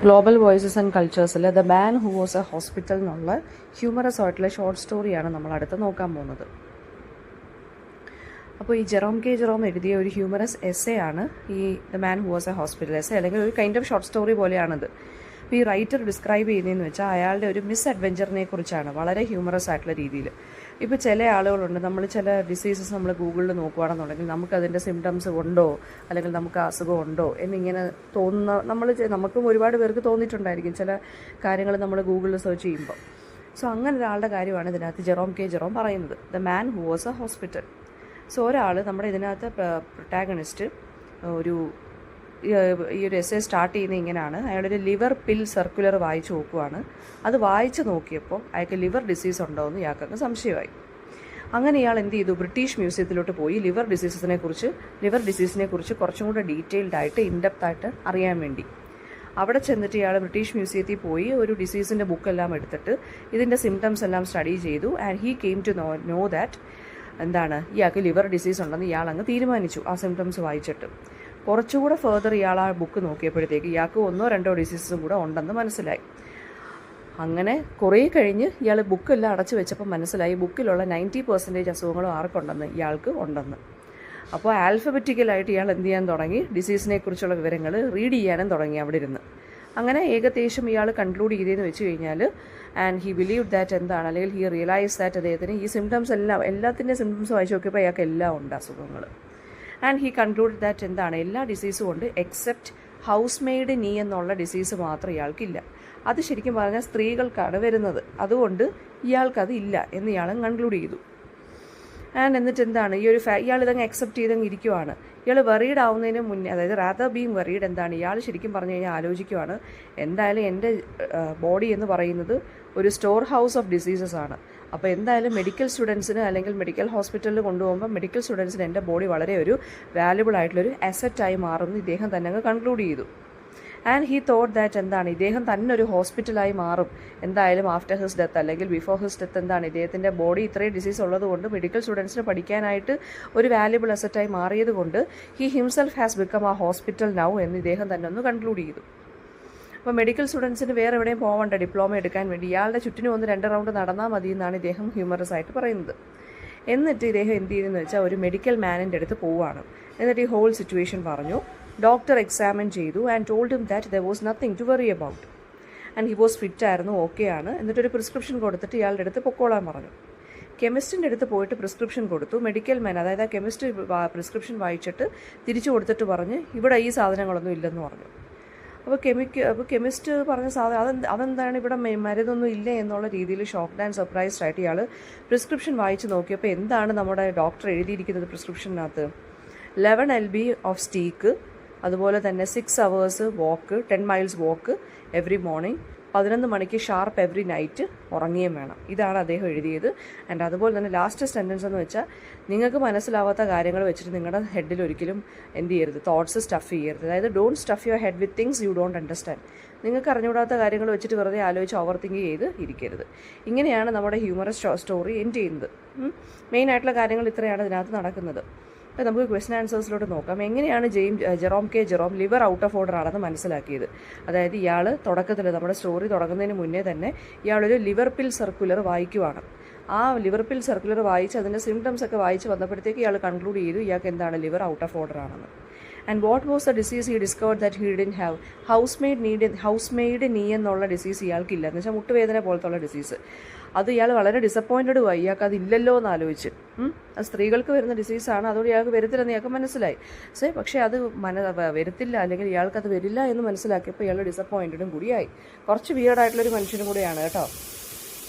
Global voices and കൾച്ചേഴ്സിൽ the man who was a hospital എന്നുള്ള humorous ആയിട്ടുള്ള short സ്റ്റോറിയാണ് നമ്മൾ അടുത്ത് നോക്കാൻ പോകുന്നത്. അപ്പോൾ ഈ ജെറോം കെ ജെറോം എഴുതിയ ഒരു ഹ്യൂമറസ് എസ്സേ ആണ് ഈ the man who was a hospital essay, അല്ലെങ്കിൽ ഒരു കൈൻഡ് ഓഫ് ഷോർട്ട് സ്റ്റോറി പോലെയാണിത്. അപ്പോൾ ഈ റൈറ്റർ ഡിസ്ക്രൈബ് ചെയ്യുന്നതെന്ന് വെച്ചാൽ അയാളുടെ ഒരു മിസ് അഡ്വഞ്ചറിനെ കുറിച്ചാണ്, വളരെ ഹ്യൂമറസ് ആയിട്ടുള്ള രീതിയിൽ. ഇപ്പോൾ ചില ആളുകളുണ്ട്, നമ്മൾ ചില ഡിസീസസ് നമ്മൾ ഗൂഗിളിൽ നോക്കുകയാണെന്നുണ്ടെങ്കിൽ നമുക്കതിൻ്റെ സിംറ്റംസ് ഉണ്ടോ അല്ലെങ്കിൽ നമുക്ക് അസുഖം ഉണ്ടോ എന്നിങ്ങനെ തോന്നുന്ന നമുക്കും ഒരുപാട് പേർക്ക് തോന്നിയിട്ടുണ്ടായിരിക്കും ചില കാര്യങ്ങൾ നമ്മൾ ഗൂഗിളിൽ സെർച്ച് ചെയ്യുമ്പോൾ. സോ അങ്ങനെ ഒരാളുടെ കാര്യമാണ് ഇതിനകത്ത് ജെറോം കെ ജെറോം പറയുന്നത്, the man who was a hospital. So ഒരാൾ നമ്മുടെ ഇതിനകത്ത് പ്രൊട്ടാഗണിസ്റ്റ് ഈ ഒരു എസ്സേ സ്റ്റാർട്ട് ചെയ്യുന്നത് ഇങ്ങനെയാണ്. അയാളൊരു ലിവർ പിൽ സർക്കുലർ വായിച്ച് നോക്കുവാണ്. അത് വായിച്ച് നോക്കിയപ്പോൾ അയാൾക്ക് ലിവർ ഡിസീസ് ഉണ്ടോ എന്ന് ഇയാൾക്ക് സംശയമായി. അങ്ങനെ ഇയാൾ എന്ത് ചെയ്തു, ബ്രിട്ടീഷ് മ്യൂസിയത്തിലോട്ട് പോയി ലിവർ ഡിസീസിനെ കുറിച്ച് കുറച്ചും കൂടെ ഡീറ്റെയിൽഡ് ആയിട്ട് ഇൻഡെപ്ത് ആയിട്ട് അറിയാൻ വേണ്ടി അവിടെ ചെന്നിട്ട് ഇയാൾ ബ്രിട്ടീഷ് മ്യൂസിയത്തിൽ പോയി ഒരു ഡിസീസിൻ്റെ ബുക്കെല്ലാം എടുത്തിട്ട് ഇതിൻ്റെ സിംറ്റംസ് എല്ലാം സ്റ്റഡി ചെയ്തു. And he came to know that ഇയാൾക്ക് ലിവർ ഡിസീസ് ഉണ്ടെന്ന് ഇയാൾ അങ്ങ് തീരുമാനിച്ചു ആ സിംറ്റംസ് വായിച്ചിട്ട്. കുറച്ചുകൂടെ ഫെർദർ ഇയാൾ ആ ബുക്ക് നോക്കിയപ്പോഴത്തേക്ക് ഇയാൾക്ക് 1-2 ഡിസീസസും കൂടെ ഉണ്ടെന്ന് മനസ്സിലായി. അങ്ങനെ കുറേ കഴിഞ്ഞ് ഇയാൾ ബുക്കെല്ലാം അടച്ചു വെച്ചപ്പോൾ മനസ്സിലായി ബുക്കിലുള്ള 90% അസുഖങ്ങളും ആർക്കുണ്ടെന്ന് ഇയാൾക്ക് ഉണ്ടെന്ന്. അപ്പോൾ ആൽഫബറ്റിക്കലായിട്ട് ഇയാൾ എന്ത് ചെയ്യാൻ തുടങ്ങി, ഡിസീസിനെ കുറിച്ചുള്ള വിവരങ്ങൾ റീഡ് ചെയ്യാനും തുടങ്ങി അവിടെ ഇരുന്ന്. അങ്ങനെ ഏകദേശം ഇയാൾ കൺക്ലൂഡ് ചെയ്തതെന്ന് വെച്ച് കഴിഞ്ഞാൽ, ആൻഡ് ഹി ബിലീവ് ദാറ്റ് അല്ലെങ്കിൽ ഹി റിയലൈസ് ദാറ്റ് അദ്ദേഹത്തിന് ഈ സിംറ്റംസ് എല്ലാത്തിൻ്റെ സിംറ്റംസ് വായിച്ച് നോക്കിയപ്പോൾ അയാൾക്ക് എല്ലാം ഉണ്ട് അസുഖങ്ങൾ. ആൻഡ് ഹി കൺക്ലൂഡ് ദാറ്റ് എല്ലാ ഡിസീസും ഉണ്ട് എക്സെപ്റ്റ് ഹൗസ് മെയ്ഡ് നീ എന്നുള്ള ഡിസീസ് മാത്രം ഇയാൾക്കില്ല. അത് ശരിക്കും പറഞ്ഞാൽ സ്ത്രീകൾക്കാണ് വരുന്നത്, അതുകൊണ്ട് ഇയാൾക്കത് ഇല്ല എന്ന് ഇയാൾ കൺക്ലൂഡ് ചെയ്തു. ആൻഡ് എന്നിട്ട് ഇയാൾ ഇതങ്ങ് അക്സെപ്റ്റ് ചെയ്തങ്ങ് ഇരിക്കുവാണ്. ഇയാൾ വെറീഡ് ആവുന്നതിന് മുന്നേ, അതായത് റാദർ ബീങ് വെറീഡ് ഇയാൾ ശരിക്കും പറഞ്ഞു കഴിഞ്ഞാൽ ആലോചിക്കുവാണ്, എന്തായാലും എൻ്റെ ബോഡി എന്ന് പറയുന്നത് ഒരു സ്റ്റോർ ഹൗസ് ഓഫ് ഡിസീസസ് ആണ്. അപ്പോൾ എന്തായാലും മെഡിക്കൽ സ്റ്റുഡൻസിന് അല്ലെങ്കിൽ മെഡിക്കൽ ഹോസ്പിറ്റലിൽ കൊണ്ടുപോകുമ്പോൾ മെഡിക്കൽ സ്റ്റുഡൻസിന് എൻ്റെ ബോഡി വളരെ ഒരു വാല്യുബിൾ ആയിട്ടുള്ളൊരു അസറ്റായി മാറുമെന്ന് ഇദ്ദേഹം തന്നെ അങ്ങ് കൺക്ലൂഡ് ചെയ്തു. ആൻഡ് ഹി തോട്ട് ദാറ്റ് ഇദ്ദേഹം തന്നെ ഒരു ഹോസ്പിറ്റലായി മാറും എന്തായാലും ആഫ്റ്റർ ഹിസ് ഡെത്ത് അല്ലെങ്കിൽ ബിഫോർ ഹിസ് ഡെത്ത്. ഇദ്ദേഹത്തിൻ്റെ ബോഡി ഇത്രയും ഡിസീസ് ഉള്ളതുകൊണ്ട് മെഡിക്കൽ സ്റ്റുഡൻസിന് പഠിക്കാനായിട്ട് ഒരു വാല്യുബിൾ അസറ്റായി മാറിയത് കൊണ്ട് ഹി ഹിംസെൽഫ് ഹാസ് ബിക്കം ആ ഹോസ്പിറ്റൽ നൗ എന്ന് ഇദ്ദേഹം തന്നെ ഒന്ന് കൺക്ലൂഡ് ചെയ്തു. അപ്പോൾ മെഡിക്കൽ സ്റ്റുഡൻസിന് വേറെ എവിടെയും പോകണ്ട ഡിപ്ലോമ എടുക്കാൻ വേണ്ടി ഇയാളുടെ ചുറ്റിനും 2 റൗണ്ട് നടന്നാൽ മതി എന്നാണ് ഇദ്ദേഹം ഹ്യൂമറസ് ആയിട്ട് പറയുന്നത്. എന്നിട്ട് ഇദ്ദേഹം എന്ത് ചെയ്തെന്ന് വെച്ചാൽ ഒരു മെഡിക്കൽ മാനിൻ്റെ അടുത്ത് പോവുകയാണ്. എന്നിട്ട് ഈ ഹോൾ സിറ്റുവേഷൻ പറഞ്ഞു. ഡോക്ടർ എക്സാമിൻ ചെയ്തു and told him that there was nothing to worry about and he was fit ആയിരുന്നു, ഓക്കെ ആണ്. എന്നിട്ടൊരു പ്രിസ്ക്രിപ്ഷൻ കൊടുത്തിട്ട് ഇയാളുടെ അടുത്ത് പൊക്കോളാൻ പറഞ്ഞു. കെമിസ്റ്റിൻ്റെ അടുത്ത് പോയിട്ട് പ്രിസ്ക്രിപ്ഷൻ കൊടുത്തു. മെഡിക്കൽ മാൻ, അതായത് ആ കെമിസ്റ്റ് പ്രിസ്ക്രിപ്ഷൻ വായിച്ചിട്ട് തിരിച്ചു കൊടുത്തിട്ട് പറഞ്ഞ് ഇവിടെ ഈ സാധനങ്ങളൊന്നും ഇല്ലെന്ന് പറഞ്ഞു. അപ്പോൾ കെമിസ്റ്റ് പറഞ്ഞ അതെന്താണ് ഇവിടെ മരുന്നൊന്നും ഇല്ലേ എന്നുള്ള രീതിയിൽ ഷോക്ക്ഡ് ആൻഡ് സർപ്രൈസ്ഡ് ആയിട്ട് ഇയാൾ പ്രിസ്ക്രിപ്ഷൻ വായിച്ച് നോക്കിയപ്പോൾ എന്താണ് നമ്മുടെ ഡോക്ടർ എഴുതിയിരിക്കുന്നത് പ്രിസ്ക്രിപ്ഷനകത്ത്, 11 LB ഓഫ് സ്റ്റീക്ക്, അതുപോലെ തന്നെ 6 hours വാക്ക്, 10 miles വാക്ക് എവറി മോർണിംഗ്, 11 മണിക്ക് ഷാർപ്പ് എവറി നൈറ്റ് ഉറങ്ങുകയും വേണം. ഇതാണ് അദ്ദേഹം എഴുതിയത്. ആൻഡ് അതുപോലെ തന്നെ ലാസ്റ്റ് സെൻറ്റൻസ് എന്ന് വെച്ചാൽ, നിങ്ങൾക്ക് മനസ്സിലാവാത്ത കാര്യങ്ങൾ വെച്ചിട്ട് നിങ്ങളുടെ ഹെഡിൽ ഒരിക്കലും എന്ത് ചെയ്യരുത്, തോട്ട്സ് സ്റ്റഫ് ചെയ്യരുത്. അതായത് don't stuff your head with things you don't understand. നിങ്ങൾക്ക് അറിഞ്ഞുകൂടാത്ത കാര്യങ്ങൾ വെച്ചിട്ട് വെറുതെ ആലോചിച്ച് ഓവർ തിങ്ക് ചെയ്ത് ഇരിക്കരുത്. ഇങ്ങനെയാണ് നമ്മുടെ ഹ്യൂമറസ് സ്റ്റോറി എൻഡ് ചെയ്യുന്നത്. മെയിനായിട്ടുള്ള കാര്യങ്ങൾ ഇത്രയാണ് ഇതിനകത്ത് നടക്കുന്നത്. അപ്പോൾ നമുക്ക് ക്വസ്റ്റൻ ആൻസേഴ്സിലോട്ട് നോക്കാം. എങ്ങനെയാണ് Jerome K Jerome liver out of order ആണെന്ന് മനസ്സിലാക്കിയത്? അതായത് ഇയാൾ തുടക്കത്തിൽ നമ്മുടെ സ്റ്റോറി തുടങ്ങുന്നതിന് മുന്നേ തന്നെ ഇയാളൊരു ലിവർ പിൽ സർക്കുലർ വായിക്കുവാണ്. ആ ലിവർ പിൽ സർക്കുലർ വായിച്ച് അതിൻ്റെ സിംറ്റംസ് ഒക്കെ വായിച്ച് വന്നപ്പോഴത്തേക്ക് ഇയാൾ കൺക്ലൂഡ് ചെയ്തു ഇയാൾക്ക് ലിവർ ഔട്ട് ഓഫ് ഓർഡർ ആണെന്ന്. And what was the disease he discovered that he didn't have? House made നീ എന്നുള്ള ഡിസീസ് ഇയാൾക്കില്ല, എന്ന് വെച്ചാൽ മുട്ടുവേദന പോലത്തുള്ള ഡിസീസ്. അത് ഇയാൾ വളരെ ഡിസപ്പോയിൻറ്റഡ് ആയി, ഇയാൾക്ക് അത് ഇല്ലല്ലോ എന്ന് ആലോചിച്ച്. അത് സ്ത്രീകൾക്ക് വരുന്ന ഡിസീസാണ്, അതുകൊണ്ട് ഇയാൾക്ക് വരത്തില്ലെന്ന് ഇയാൾക്ക് മനസ്സിലായി. പക്ഷേ അത് വരത്തില്ല അല്ലെങ്കിൽ ഇയാൾക്കത് വരില്ല എന്ന് മനസ്സിലാക്കിയപ്പോൾ ഇയാൾ ഡിസപ്പോയിൻറ്റഡും കൂടിയായി. കുറച്ച് വിയേർഡായിട്ടുള്ളൊരു മനുഷ്യനും കൂടിയാണ് കേട്ടോ.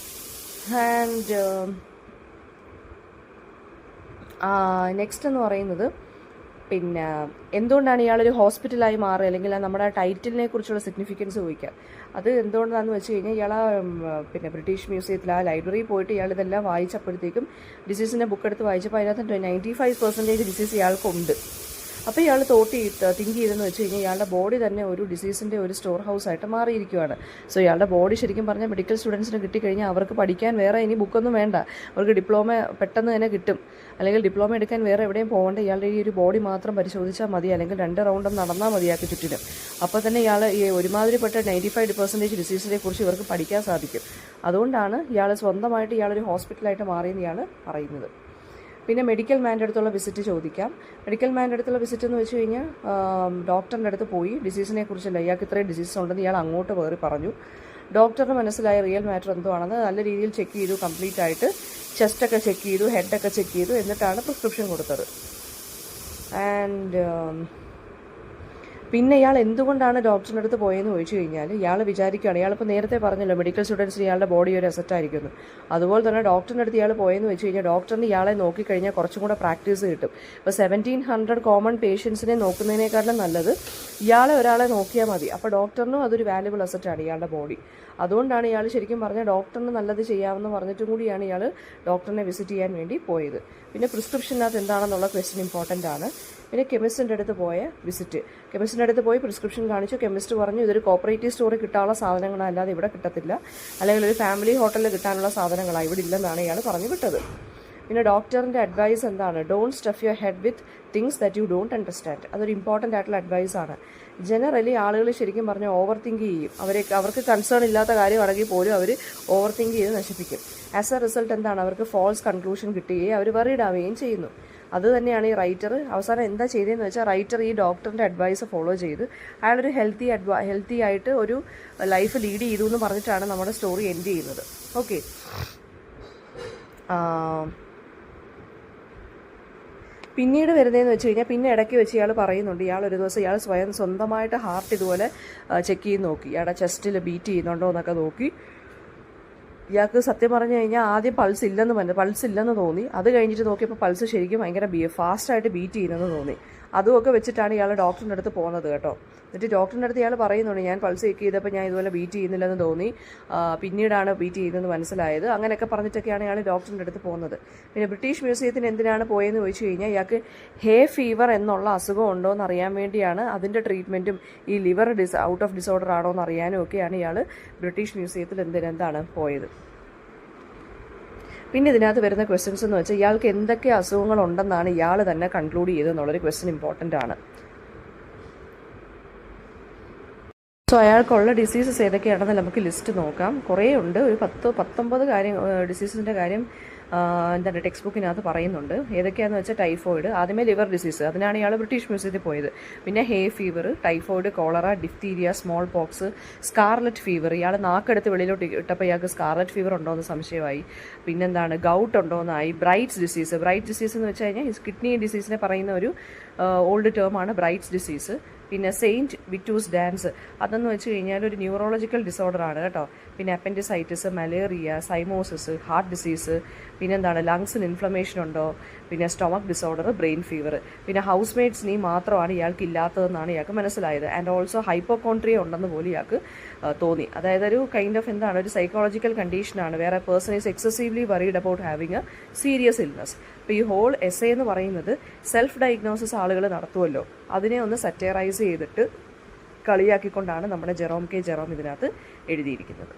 ആൻഡ് നെക്സ്റ്റ് എന്ന് പറയുന്നത്, പിന്നെ എന്തുകൊണ്ടാണ് ഇയാളൊരു ഹോസ്പിറ്റലായി മാറുക, അല്ലെങ്കിൽ നമ്മുടെ ടൈറ്റിലിനെ കുറിച്ചുള്ള സിഗ്നിഫിക്കൻസ് ചോദിക്കുക. അത് എന്തുകൊണ്ടാണെന്ന് വെച്ച് കഴിഞ്ഞാൽ ഇയാൾ പിന്നെ ബ്രിട്ടീഷ് മ്യൂസിയത്തിൽ ആ ലൈബ്രറിയിൽ പോയിട്ട് ഇയാൾ ഇതെല്ലാം വായിച്ചപ്പോഴത്തേക്കും ഡിസീസിൻ്റെ ബുക്ക് എടുത്ത് വായിച്ചപ്പോൾ അതിനകത്ത് 95% ഡിസീസ് ഇയാൾക്കുണ്ട്. അപ്പോൾ ഇയാൾ തിങ്ക് ചെയ്തെന്ന് വെച്ച് കഴിഞ്ഞാൽ ഇയാളുടെ ബോഡി തന്നെ ഒരു ഡിസീസിൻ്റെ ഒരു സ്റ്റോർ ഹൗസ് ആയിട്ട് മാറിയിരിക്കുകയാണ്. സോ ഇയാളുടെ ബോഡി ശരിക്കും പറഞ്ഞാൽ മെഡിക്കൽ സ്റ്റുഡൻസിന് കിട്ടിക്കഴിഞ്ഞാൽ അവർക്ക് പഠിക്കാൻ വേറെ ഇനി ബുക്കൊന്നും വേണ്ട, അവർക്ക് ഡിപ്ലോമ പെട്ടെന്ന് തന്നെ കിട്ടും. അല്ലെങ്കിൽ ഡിപ്ലോമ എടുക്കാൻ വേറെ എവിടെയും പോകേണ്ട, ഇയാളുടെ ഈ ഒരു ബോഡി മാത്രം പരിശോധിച്ചാൽ മതി, അല്ലെങ്കിൽ 2 റൗണ്ടും നടന്നാൽ മതിയാക്കി ചുറ്റിനും. അപ്പോൾ തന്നെ ഇയാൾ ഈ ഒരുമാതിരിപ്പെട്ട 95% ഡിസീസിനെ കുറിച്ച് ഇവർക്ക് പഠിക്കാൻ സാധിക്കും. അതുകൊണ്ടാണ് ഇയാൾ സ്വന്തമായിട്ട് ഇയാളൊരു ഹോസ്പിറ്റലായിട്ട് മാറിയെന്ന് ഇയാൾ പറയുന്നത്. പിന്നെ മെഡിക്കൽ മാൻ്റെ അടുത്തുള്ള വിസിറ്റ് ചോദിക്കാം. മെഡിക്കൽ മാൻ്റെ അടുത്തുള്ള വിസിറ്റ് എന്ന് വെച്ച് കഴിഞ്ഞാൽ ഡോക്ടറിൻ്റെ അടുത്ത് പോയി ഡിസീസിനെ കുറിച്ചല്ല, ഇയാൾക്ക് ഇത്രയും ഡിസീസ് ഉണ്ടെന്ന് ഇയാൾ അങ്ങോട്ട് വേറി പറഞ്ഞു. ഡോക്ടറിന് മനസ്സിലായ റിയൽ മാറ്റർ എന്തോ ആണെന്ന് നല്ല രീതിയിൽ ചെക്ക് ചെയ്തു, കംപ്ലീറ്റ് ആയിട്ട് ചെസ്റ്റൊക്കെ ചെക്ക് ചെയ്തു, ഹെഡൊക്കെ ചെക്ക് ചെയ്തു, എന്നിട്ടാണ് പ്രിസ്ക്രിപ്ഷൻ കൊടുത്തത്. ആൻഡ് പിന്നെ ഇയാൾ എന്തുകൊണ്ടാണ് ഡോക്ടറിൻ്റെ അടുത്ത് പോയെന്ന് ചോദിച്ചു കഴിഞ്ഞാൽ ഇയാൾ വിചാരിക്കുകയാണ്, ഇയാളിപ്പോൾ നേരത്തെ പറഞ്ഞല്ലോ മെഡിക്കൽ സ്റ്റുഡൻസിന് ഇയാളുടെ ബോഡി ഒരു അസറ്റായിരിക്കുന്നു. അതുപോലെ തന്നെ ഡോക്ടറിൻ്റെ അടുത്ത് ഇയാൾ പോയെന്ന് വെച്ച് കഴിഞ്ഞാൽ ഡോക്ടറിന് ഇയാളെ നോക്കിക്കഴിഞ്ഞാൽ കുറച്ചും കൂടെ പ്രാക്ടീസ് കിട്ടും. ഇപ്പോൾ 1700 കോമൺ പേഷ്യൻസിനെ നോക്കുന്നതിനേക്കാളും നല്ലത് ഒരാളെ നോക്കിയാൽ മതി. അപ്പോൾ ഡോക്ടറിനും അതൊരു വാല്യുബിൾ അസറ്റാണ് ഇയാളുടെ ബോഡി. അതുകൊണ്ടാണ് ഇയാൾ ശരിക്കും പറഞ്ഞാൽ ഡോക്ടറിന് നല്ലത് ചെയ്യാമെന്ന് പറഞ്ഞിട്ടും കൂടിയാണ് ഇയാൾ ഡോക്ടറിനെ വിസിറ്റ് ചെയ്യാൻ വേണ്ടി പോയത്. പിന്നെ പ്രിസ്ക്രിപ്ഷനകത്ത് എന്താണെന്നുള്ള ക്വസ്റ്റ്യൻ ഇമ്പോർട്ടൻ്റ് ആണ്. പിന്നെ കെമിസ്റ്റിൻ്റെ അടുത്ത് പോയ വിസിറ്റ്, കെമിസ്റ്റിൻ്റെ അടുത്ത് പോയി പ്രിസ്ക്രിപ്ഷൻ കാണിച്ചു. കെമിസ്റ്റ് പറഞ്ഞു ഇതൊരു കോപ്പറേറ്റീവ് സ്റ്റോറിൽ കിട്ടാനുള്ള സാധനങ്ങളല്ലാതെ ഇവിടെ കിട്ടത്തില്ല, അല്ലെങ്കിൽ ഒരു ഫാമിലി ഹോട്ടലിൽ കിട്ടാനുള്ള സാധനങ്ങളാണ് ഇവിടെ ഇല്ലെന്നാണ് ഇയാൾ പറഞ്ഞു വിട്ടത്. പിന്നെ ഡോക്ടറിൻ്റെ അഡ്വൈസ് എന്താണ്? Don't stuff your head with things that you don't understand. അതൊരു ഇമ്പോർട്ടൻ്റ് ആയിട്ടുള്ള അഡ്വൈസാണ്. ജനറലി ആളുകൾ ശരിക്കും പറഞ്ഞാൽ ഓവർ തിങ്ക് ചെയ്യും. അവർക്ക് കൺസേൺ ഇല്ലാത്ത കാര്യമാണെങ്കിൽ പോലും അവർ ഓവർ തിങ്ക് ചെയ്ത് നശിപ്പിക്കും. ആസ് എ റിസൾട്ട് എന്താണ്? അവർക്ക് ഫോൾസ് കൺക്ലൂഷൻ കിട്ടുകയും അവർ വറീഡ് ആവുകയും ചെയ്യുന്നു. അത് തന്നെയാണ് ഈ റൈറ്റർ അവസാനം എന്താ ചെയ്തതെന്ന് വെച്ചാൽ, റൈറ്റർ ഈ ഡോക്ടറിൻ്റെ അഡ്വൈസ് ഫോളോ ചെയ്ത് അയാളൊരു ഹെൽത്തി ആയിട്ട് ഒരു ലൈഫ് ലീഡ് ചെയ്തു എന്ന് പറഞ്ഞിട്ടാണ് നമ്മുടെ സ്റ്റോറി എൻഡ് ചെയ്യുന്നത്. ഓക്കെ, പിന്നീട് വരുന്നതെന്ന് വെച്ച് കഴിഞ്ഞാൽ പിന്നെ ഇടയ്ക്ക് വെച്ച് ഇയാൾ പറയുന്നുണ്ട്, ഇയാൾ ഒരു ദിവസം ഇയാൾ സ്വന്തമായിട്ട് ഹാർട്ട് ഇതുപോലെ ചെക്ക് ചെയ്ത് നോക്കി, ഇയാളുടെ ചെസ്റ്റിൽ ബീറ്റ് ചെയ്യുന്നുണ്ടോ എന്നൊക്കെ നോക്കി. ഇയാൾക്ക് സത്യം പറഞ്ഞു കഴിഞ്ഞാൽ ആദ്യം പൾസ് ഇല്ലെന്ന് തോന്നി. അത് കഴിഞ്ഞിട്ട് നോക്കിയപ്പോൾ പൾസ് ശരിക്കും ഭയങ്കര ഫാസ്റ്റായിട്ട് ബീറ്റ് ചെയ്യുന്നെന്ന് തോന്നി. അതുമൊക്കെ വെച്ചിട്ടാണ് ഇയാൾ ഡോക്ടറിൻ്റെ അടുത്ത് പോകുന്നത് കേട്ടോ. എന്നിട്ട് ഡോക്ടറിൻ്റെ അടുത്ത് ഇയാൾ പറയുന്നുണ്ട്, ഞാൻ പൾസ് ചെക്ക് ചെയ്തപ്പോൾ ഞാൻ ഇതുപോലെ ബീറ്റ് ചെയ്യുന്നില്ലെന്ന് തോന്നി, പിന്നീടാണ് ബീറ്റ് ചെയ്യുന്നതെന്ന് മനസ്സിലായത്. അങ്ങനെയൊക്കെ പറഞ്ഞിട്ടൊക്കെയാണ് ഇയാൾ ഡോക്ടറിൻ്റെ അടുത്ത് പോകുന്നത്. പിന്നെ ബ്രിട്ടീഷ് മ്യൂസിയത്തിന് എന്തിനാണ് പോയെന്ന് ചോദിച്ചു കഴിഞ്ഞാൽ ഇയാൾക്ക് ഹേ ഫീവർ എന്നുള്ള അസുഖം ഉണ്ടോ എന്ന് അറിയാൻ വേണ്ടിയാണ്. അതിൻ്റെ ട്രീറ്റ്മെൻറ്റും ഈ ലിവർ ഔട്ട് ഓഫ് ഡിസോർഡർ ആണോ എന്ന് അറിയാനും ഒക്കെയാണ് ഇയാൾ ബ്രിട്ടീഷ് മ്യൂസിയത്തിൽ എന്താണ് പോയത്. പിന്നെ ഇതിനകത്ത് വരുന്ന ക്വസ്റ്റ്യൻസ് എന്ന് വെച്ചാൽ ഇയാൾക്ക് എന്തൊക്കെ അസുഖങ്ങളുണ്ടെന്നാണ് ഇയാൾ തന്നെ കൺക്ലൂഡ് ചെയ്തതെന്നുള്ളൊരു ക്വസ്റ്റ്യൻ ഇമ്പോർട്ടൻ്റ് ആണ്. സോ അയാൾക്കുള്ള ഡിസീസസ് ഏതൊക്കെയാണെന്ന് നമുക്ക് ലിസ്റ്റ് നോക്കാം. കുറേ ഉണ്ട്, ഒരു 10-19 ഡിസീസിൻ്റെ കാര്യം ടെക്സ്റ്റ് ബുക്കിനകത്ത് പറയുന്നുണ്ട്. ഏതൊക്കെയാണെന്ന് വെച്ചാൽ ടൈഫോയിഡ്, ആദ്യമേ ലിവർ ഡിസീസ്, അതിനാണ് ഇയാൾ ബ്രിട്ടീഷ് മ്യൂസിയത്തിൽ പോയത്. പിന്നെ hay fever, typhoid, cholera, diphtheria, small pox, scarlet fever. ഇയാൾ നാക്കെടുത്ത് വെളിയിലോട്ട് ഇട്ടപ്പോൾ ഇയാൾക്ക് സ്കാർലറ്റ് ഫീവർ ഉണ്ടോ എന്ന് സംശയമായി. പിന്നെന്താണ്, ഗൗട്ട് ഉണ്ടോ എന്നായി. ബ്രൈറ്റ്സ് ഡിസീസ് എന്ന് വെച്ച് കഴിഞ്ഞാൽ കിഡ്നി ഡിസീസിനെ പറയുന്ന ഒരു ഓൾഡ് ടേമാണ് ബ്രൈറ്റ്സ് ഡിസീസ്. പിന്നെ സെയിൻറ്റ് വിറ്റൂസ് ഡാൻസ്, അതെന്ന് വെച്ച് കഴിഞ്ഞാൽ ഒരു ന്യൂറോളജിക്കൽ ഡിസോർഡർ ആണ് കേട്ടോ. പിന്നെ അപ്പൻഡിസൈറ്റിസ്, മലേറിയ, സൈമോസിസ്, ഹാർട്ട് ഡിസീസ്. പിന്നെന്താണ്, ലങ്സിന് ഇൻഫ്ലമേഷൻ ഉണ്ടോ. പിന്നെ സ്റ്റൊമക് ഡിസോർഡർ, ബ്രെയിൻ ഫീവർ. പിന്നെ ഹൗസ് മേറ്റ്സ് നീ മാത്രമാണ് ഇയാൾക്ക് ഇല്ലാത്തതെന്നാണ് ഇയാൾക്ക് മനസ്സിലായത്. ആൻഡ് ഓൾസോ ഹൈപ്പോകോൺട്രിയ ഉണ്ടെന്ന് പോലും ഇയാൾക്ക് തോന്നി. അതായത് ഒരു കൈൻഡ് ഓഫ് ഒരു സൈക്കോളജിക്കൽ കണ്ടീഷനാണ്. വേറെ person is excessively worried about having A serious illness. അപ്പോൾ ഈ ഹോൾ എസ്സേ എന്ന് പറയുന്നത് സെൽഫ് ഡയഗ്നോസിസ് ആളുകൾ നടത്തുമല്ലോ, അതിനെ ഒന്ന് സറ്റൈറൈസ് ചെയ്തിട്ട് കളിയാക്കിക്കൊണ്ടാണ് നമ്മുടെ ജെറോം ഇതിനകത്ത് എഴുതിയിരിക്കുന്നത്.